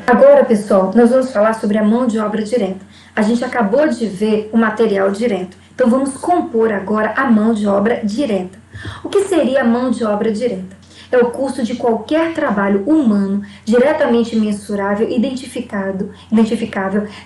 Agora, pessoal, nós vamos falar sobre a mão de obra direta. A gente acabou de ver o material direto, então vamos compor agora a mão de obra direta. O que seria a mão de obra direta? É o custo de qualquer trabalho humano diretamente mensurável, identificável,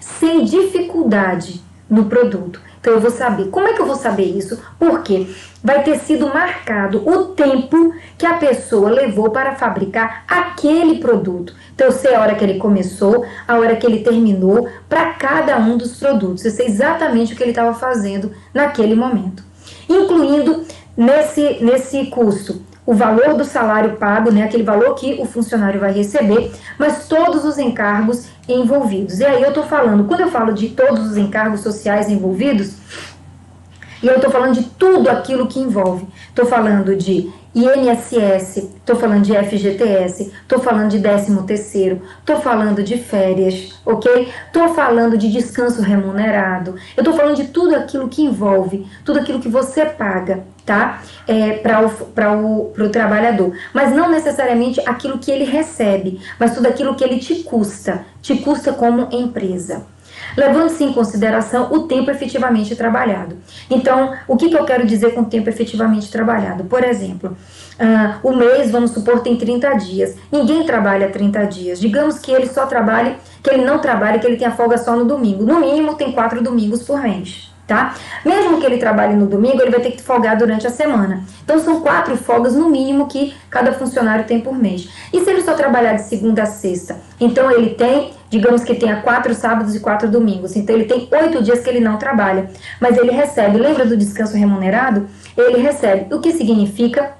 sem dificuldade no produto. Então eu vou saber. Como é que eu vou saber isso? Porque vai ter sido marcado o tempo que a pessoa levou para fabricar aquele produto. Então eu sei a hora que ele começou, a hora que ele terminou, para cada um dos produtos. Eu sei exatamente o que ele estava fazendo naquele momento. Incluindo nesse custo o valor do salário pago, né, aquele valor que o funcionário vai receber, mas todos os encargos envolvidos. E aí eu estou falando, quando eu falo de todos os encargos sociais envolvidos, e eu estou falando de tudo aquilo que envolve. Estou falando de INSS, estou falando de FGTS, estou falando de 13º, estou falando de férias, ok? Estou falando de descanso remunerado, eu estou falando de tudo aquilo que envolve, tudo aquilo que você paga, tá? Para o trabalhador. Mas não necessariamente aquilo que ele recebe, mas tudo aquilo que ele te custa como empresa. Levando-se em consideração o tempo efetivamente trabalhado. Então, o que eu quero dizer com tempo efetivamente trabalhado? Por exemplo, o mês, vamos supor, tem 30 dias. Ninguém trabalha 30 dias. Digamos que ele só trabalhe, que ele não trabalhe, que ele tenha folga só no domingo. No mínimo, tem 4 domingos por mês. Tá? Mesmo que ele trabalhe no domingo, ele vai ter que folgar durante a semana. Então, são 4 folgas no mínimo que cada funcionário tem por mês. E se ele só trabalhar de segunda a sexta? Então, ele tem, digamos que tenha 4 sábados e 4 domingos. Então, ele tem 8 dias que ele não trabalha. Mas ele recebe, lembra do descanso remunerado? Ele recebe. O que significa?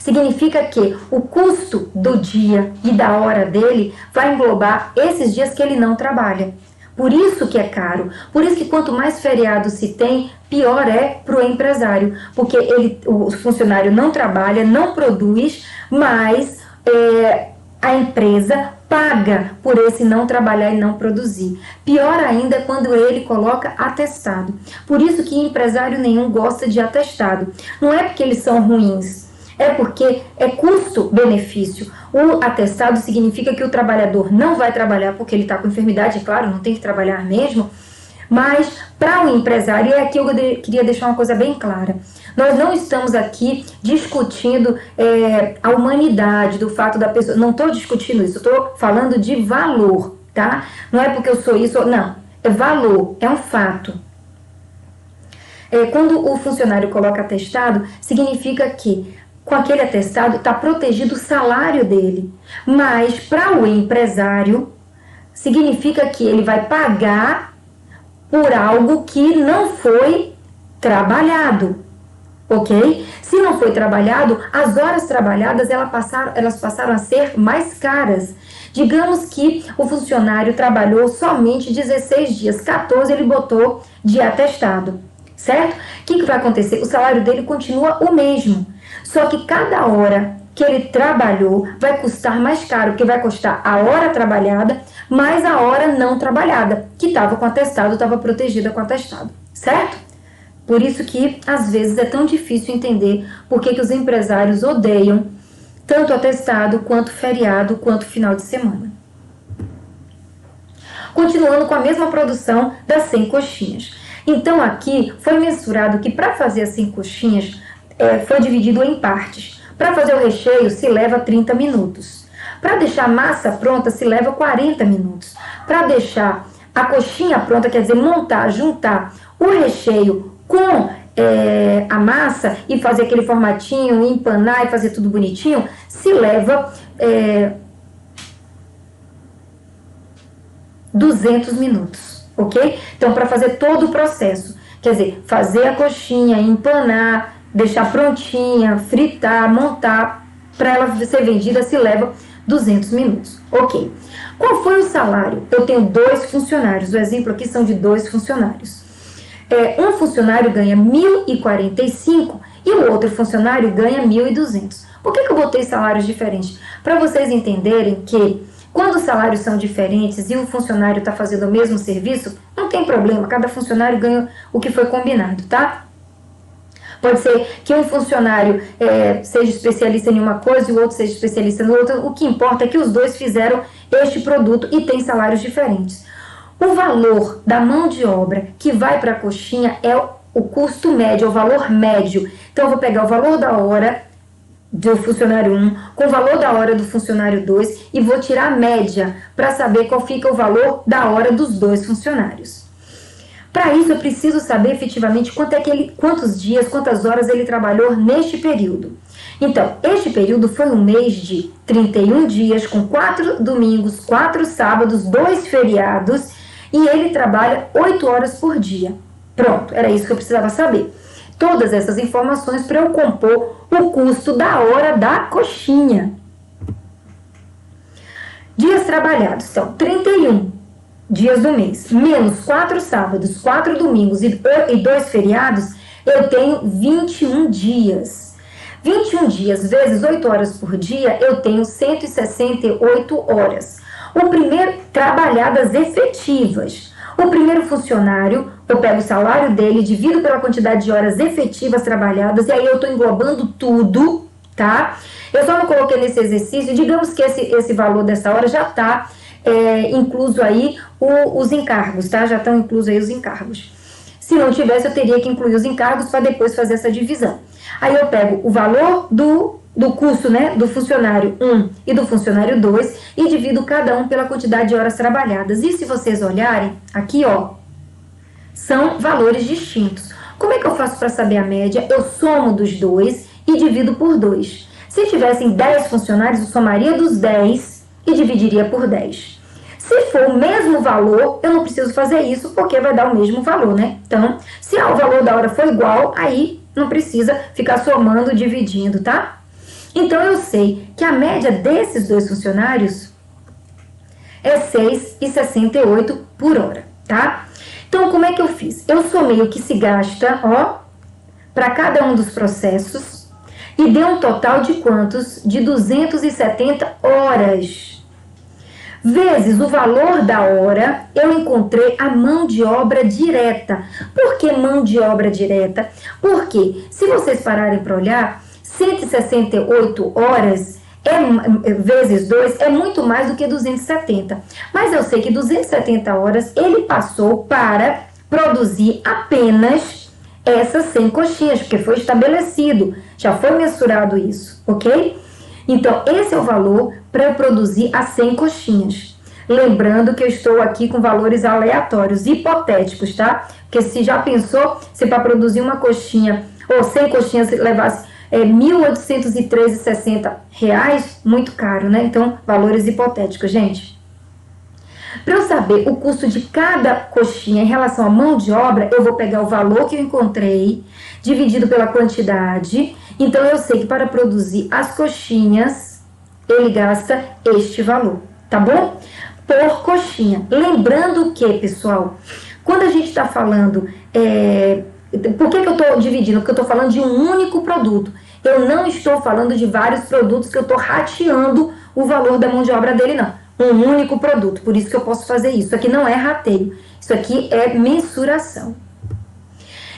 Significa que o custo do dia e da hora dele vai englobar esses dias que ele não trabalha. Por isso que é caro, por isso que quanto mais feriado se tem, pior é para o empresário, porque o funcionário não trabalha, não produz, mas a empresa paga por esse não trabalhar e não produzir. Pior ainda é quando ele coloca atestado. Por isso que empresário nenhum gosta de atestado. Não é porque eles são ruins, é porque é custo-benefício. O atestado significa que o trabalhador não vai trabalhar porque ele está com enfermidade, claro, não tem que trabalhar mesmo, mas para o empresário, e aqui eu queria deixar uma coisa bem clara, nós não estamos aqui discutindo a humanidade do fato da pessoa, não estou discutindo isso, estou falando de valor, tá? Não é porque eu sou isso, não, é valor, é um fato. Quando o funcionário coloca atestado, significa que com aquele atestado está protegido o salário dele. Mas para o empresário, significa que ele vai pagar por algo que não foi trabalhado, ok? Se não foi trabalhado, as horas trabalhadas elas passaram a ser mais caras. Digamos que o funcionário trabalhou somente 16 dias, 14 ele botou de atestado, certo? O que vai acontecer? O salário dele continua o mesmo. Só que cada hora que ele trabalhou vai custar mais caro, porque vai custar a hora trabalhada mais a hora não trabalhada, que estava com atestado, estava protegida com atestado, certo? Por isso que, às vezes, é tão difícil entender por que os empresários odeiam tanto atestado, quanto feriado, quanto final de semana. Continuando com a mesma produção das 100 coxinhas. Então, aqui foi mensurado que para fazer as 100 coxinhas, foi dividido em partes. Para fazer o recheio se leva 30 minutos. Para deixar a massa pronta se leva 40 minutos. Para deixar a coxinha pronta, quer dizer, montar, juntar o recheio com a massa e fazer aquele formatinho, empanar e fazer tudo bonitinho, se leva 200 minutos, ok? Então, para fazer todo o processo, quer dizer, fazer a coxinha, empanar, deixar prontinha, fritar, montar, para ela ser vendida se leva 200 minutos. Ok. Qual foi o salário? Eu tenho 2 funcionários. O exemplo aqui são de 2 funcionários. Um funcionário ganha 1.045 e o outro funcionário ganha 1.200. Por que eu botei salários diferentes? Para vocês entenderem que quando os salários são diferentes e o funcionário está fazendo o mesmo serviço, não tem problema. Cada funcionário ganha o que foi combinado, tá? Pode ser que um funcionário seja especialista em uma coisa e o outro seja especialista no outro. O que importa é que os dois fizeram este produto e têm salários diferentes. O valor da mão de obra que vai para a coxinha é o custo médio, é o valor médio. Então, eu vou pegar o valor da hora do funcionário 1 com o valor da hora do funcionário 2 e vou tirar a média para saber qual fica o valor da hora dos dois funcionários. Para isso, eu preciso saber efetivamente quantos dias, quantas horas ele trabalhou neste período. Então, este período foi um mês de 31 dias, com 4 domingos, 4 sábados, 2 feriados, e ele trabalha 8 horas por dia. Pronto, era isso que eu precisava saber. Todas essas informações para eu compor o custo da hora da coxinha. Dias trabalhados, então, 31 dias do mês, menos 4 sábados, 4 domingos e 2 feriados, eu tenho 21 dias. 21 dias vezes 8 horas por dia, eu tenho 168 horas. O primeiro, trabalhadas efetivas. O primeiro funcionário, eu pego o salário dele, divido pela quantidade de horas efetivas trabalhadas, e aí eu estou englobando tudo, tá? Eu só não coloquei nesse exercício, digamos que esse valor dessa hora já está incluso aí os encargos, tá? Já estão inclusos aí os encargos. Se não tivesse, eu teria que incluir os encargos para depois fazer essa divisão. Aí eu pego o valor do custo, né, do funcionário 1 e do funcionário 2 e divido cada um pela quantidade de horas trabalhadas. E se vocês olharem, aqui, ó, são valores distintos. Como é que eu faço para saber a média? Eu somo dos dois e divido por 2. Se tivessem 10 funcionários, eu somaria dos 10 e dividiria por 10. Se for o mesmo valor, eu não preciso fazer isso porque vai dar o mesmo valor, né? Então, se o valor da hora for igual, aí não precisa ficar somando, dividindo, tá? Então, eu sei que a média desses dois funcionários é 6,68 por hora, tá? Então, como é que eu fiz? Eu somei o que se gasta, ó, para cada um dos processos e deu um total de quantos? De 270 horas. Vezes o valor da hora, eu encontrei a mão de obra direta. Por que mão de obra direta? Porque, se vocês pararem para olhar, 168 horas vezes 2 é muito mais do que 270. Mas eu sei que 270 horas ele passou para produzir apenas essas 100 coxinhas, porque foi estabelecido, já foi mensurado isso, ok? Então, esse é o valor para eu produzir as 100 coxinhas. Lembrando que eu estou aqui com valores aleatórios, hipotéticos, tá? Porque se já pensou, se para produzir uma coxinha, ou 100 coxinhas levasse R$ 1.813,60, muito caro, né? Então, valores hipotéticos, gente. Para eu saber o custo de cada coxinha em relação à mão de obra, eu vou pegar o valor que eu encontrei, dividido pela quantidade. Então, eu sei que para produzir as coxinhas, ele gasta este valor, tá bom? Por coxinha. Lembrando que, pessoal, quando a gente está falando... por que eu estou dividindo? Porque eu estou falando de um único produto. Eu não estou falando de vários produtos que eu estou rateando o valor da mão de obra dele, não. Um único produto. Por isso que eu posso fazer isso. Isso aqui não é rateio. Isso aqui é mensuração.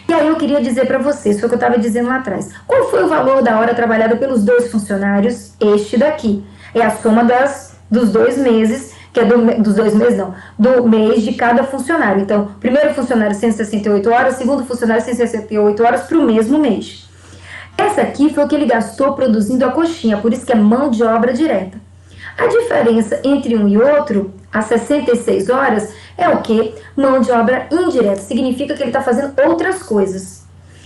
E aí eu queria dizer para vocês, foi o que eu estava dizendo lá atrás. Qual foi o valor da hora trabalhada pelos dois funcionários? Este daqui. É a soma dos 2 meses, que é dos 2 meses não, do mês de cada funcionário. Então, primeiro funcionário 168 horas, segundo funcionário 168 horas para o mesmo mês. Essa aqui foi o que ele gastou produzindo a coxinha, por isso que é mão de obra direta. A diferença entre um e outro, as 66 horas, é o que? Mão de obra indireta. Significa que ele está fazendo outras coisas,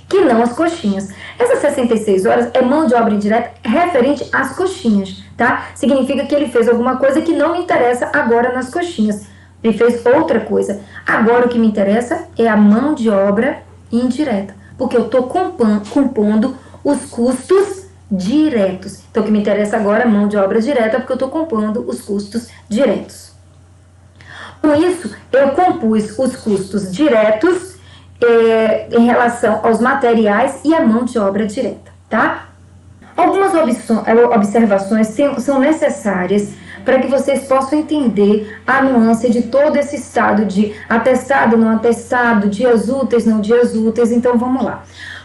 que não as coxinhas. Essas 66 horas é mão de obra indireta referente às coxinhas, tá? Significa que ele fez alguma coisa que não me interessa agora nas coxinhas. Ele fez outra coisa. Agora o que me interessa é a mão de obra indireta, porque eu estou compondo os custos diretos. Então, o que me interessa agora é mão de obra direta, porque eu estou compondo os custos diretos. Com isso, eu compus os custos diretos em relação aos materiais e a mão de obra direta, tá? Algumas observações são necessárias para que vocês possam entender a nuance de todo esse estado de atestado, não atestado, dias úteis, não dias úteis. Então, vamos lá.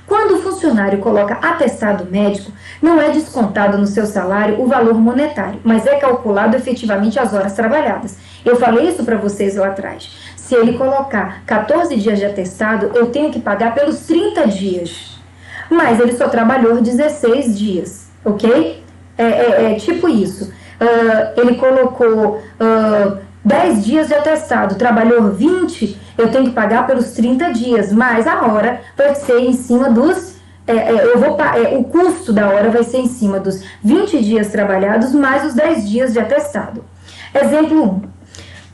Quando o funcionário coloca atestado médico, não é descontado no seu salário o valor monetário, mas é calculado efetivamente as horas trabalhadas. Eu falei isso para vocês lá atrás. Se ele colocar 14 dias de atestado, eu tenho que pagar pelos 30 dias. Mas ele só trabalhou 16 dias, ok? É tipo isso. Ele colocou 10 dias de atestado, trabalhou 20, eu tenho que pagar pelos 30 dias, mas a hora vai ser em cima dos... o custo da hora vai ser em cima dos 20 dias trabalhados mais os 10 dias de atestado. Exemplo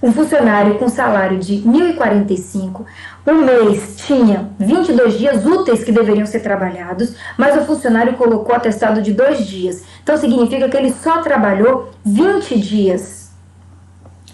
1. Um funcionário com salário de 1.045, o mês tinha 22 dias úteis que deveriam ser trabalhados, mas o funcionário colocou atestado de 2 dias. Então, significa que ele só trabalhou 20 dias.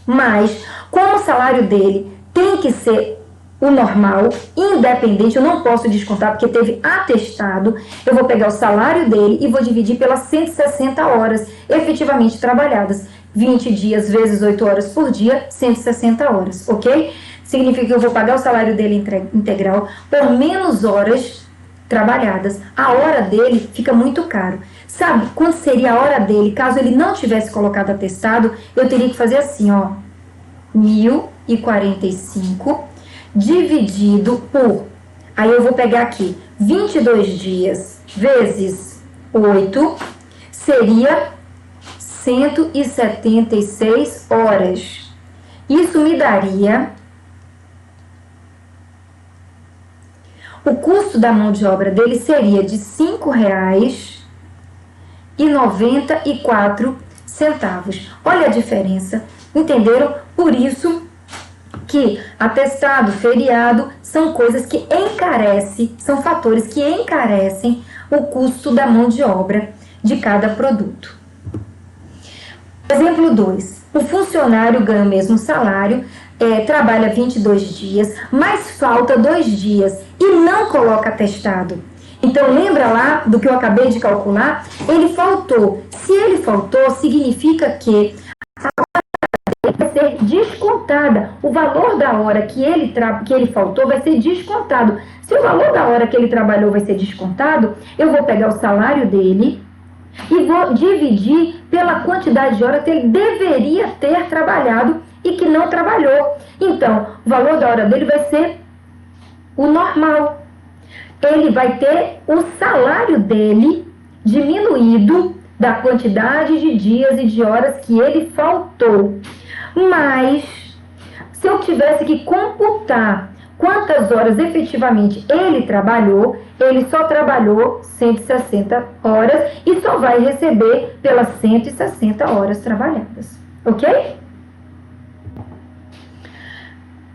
Mas, como o salário dele tem que ser o normal, independente, eu não posso descontar porque teve atestado, eu vou pegar o salário dele e vou dividir pelas 160 horas efetivamente trabalhadas. 20 dias vezes 8 horas por dia, 160 horas, ok? Significa que eu vou pagar o salário dele integral por menos horas trabalhadas. A hora dele fica muito caro. Sabe quanto seria a hora dele caso ele não tivesse colocado atestado? Eu teria que fazer assim, ó, 1.045 dividido por, aí eu vou pegar aqui, 22 dias vezes 8, seria 176 horas. Isso me daria o custo da mão de obra dele seria de R$ 5,94. Olha a diferença, entenderam? Por isso que atestado, feriado, são coisas que encarecem, são fatores que encarecem o custo da mão de obra de cada produto. Exemplo 2. O funcionário ganha o mesmo salário, trabalha 22 dias, mas falta 2 dias e não coloca atestado. Então, lembra lá do que eu acabei de calcular? Ele faltou. Se ele faltou, significa que a hora vai ser descontada. O valor da hora que ele faltou vai ser descontado. Se o valor da hora que ele trabalhou vai ser descontado, eu vou pegar o salário dele e vou dividir pela quantidade de horas que ele deveria ter trabalhado e que não trabalhou. Então, o valor da hora dele vai ser o normal. Ele vai ter o salário dele diminuído da quantidade de dias e de horas que ele faltou. Mas, se eu tivesse que computar quantas horas efetivamente ele trabalhou, ele só trabalhou 160 horas e só vai receber pelas 160 horas trabalhadas, ok?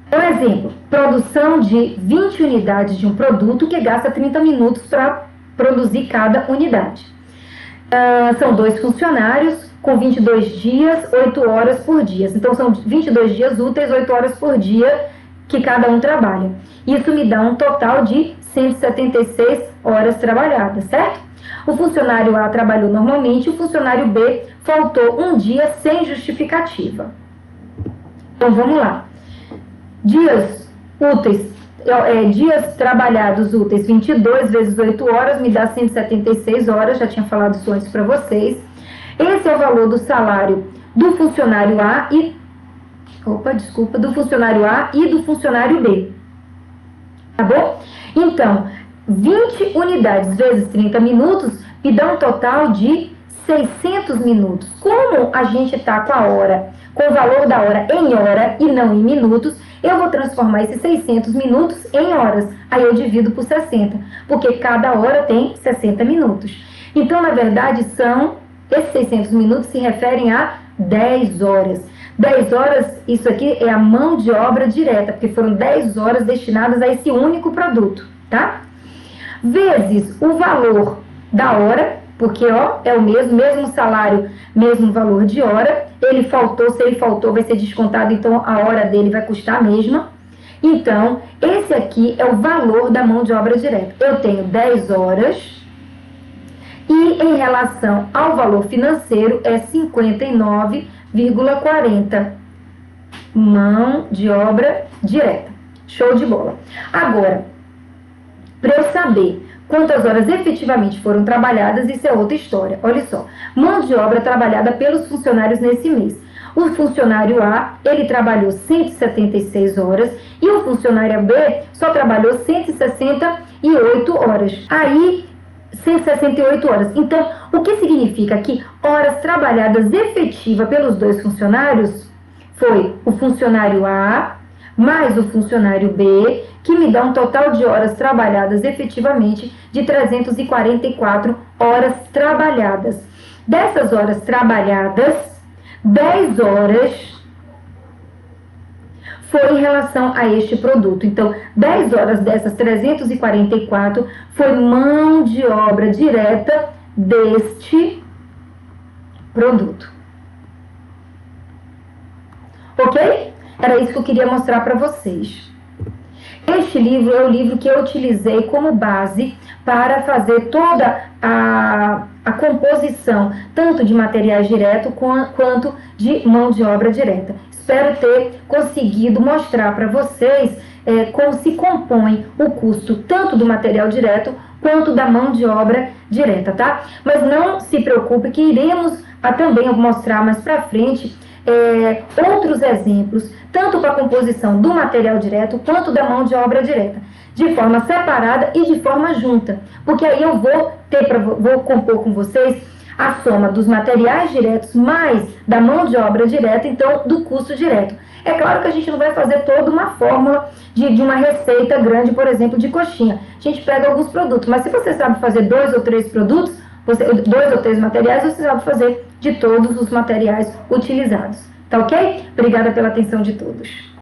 Por exemplo, produção de 20 unidades de um produto que gasta 30 minutos para produzir cada unidade. São 2 funcionários com 22 dias, 8 horas por dia. Então, são 22 dias úteis, 8 horas por dia que cada um trabalha. Isso me dá um total de 176 horas trabalhadas, certo? O funcionário A trabalhou normalmente, o funcionário B faltou um dia sem justificativa. Então, vamos lá. Dias úteis, dias trabalhados úteis, 22 vezes 8 horas, me dá 176 horas, já tinha falado isso antes para vocês. Esse é o valor do salário do funcionário A do funcionário A e do funcionário B. Tá bom? Então, 20 unidades vezes 30 minutos me dá um total de 600 minutos. Como a gente está com a hora, com o valor da hora em hora e não em minutos, eu vou transformar esses 600 minutos em horas. Aí eu divido por 60, porque cada hora tem 60 minutos. Então, na verdade, esses 600 minutos se referem a 10 horas. 10 horas, isso aqui é a mão de obra direta, porque foram 10 horas destinadas a esse único produto, tá? Vezes o valor da hora, porque é o mesmo salário, mesmo valor de hora. Ele faltou, se ele faltou vai ser descontado, então a hora dele vai custar a mesma. Então, esse aqui é o valor da mão de obra direta. Eu tenho 10 horas e em relação ao valor financeiro é 59,40. Mão de obra direta. Show de bola. Agora, para eu saber Quantas horas efetivamente foram trabalhadas, isso é outra história. Olha só, mão de obra trabalhada pelos funcionários nesse mês. O funcionário A, ele trabalhou 176 horas e o funcionário B só trabalhou 168 horas. Aí, 168 horas. Então, o que significa que horas trabalhadas efetiva pelos dois funcionários foi o funcionário A mais o funcionário B, que me dá um total de horas trabalhadas efetivamente de 344 horas trabalhadas. Dessas horas trabalhadas, 10 horas foi em relação a este produto. Então, 10 horas dessas 344 foi mão de obra direta deste produto. Ok? Era isso que eu queria mostrar para vocês. Este livro é o livro que eu utilizei como base para fazer toda a composição, tanto de materiais direto quanto de mão de obra direta. Espero ter conseguido mostrar para vocês como se compõe o custo tanto do material direto quanto da mão de obra direta, tá? Mas não se preocupe que iremos também mostrar mais para frente outros exemplos, tanto para a composição do material direto quanto da mão de obra direta, de forma separada e de forma junta, porque aí eu vou compor com vocês a soma dos materiais diretos mais da mão de obra direta, então do custo direto. É claro que a gente não vai fazer toda uma fórmula de uma receita grande, por exemplo, de coxinha. A gente pega alguns produtos, mas se você sabe fazer 2 ou 3 produtos, 2 ou 3 materiais, você sabe fazer de todos os materiais utilizados. Tá ok? Obrigada pela atenção de todos.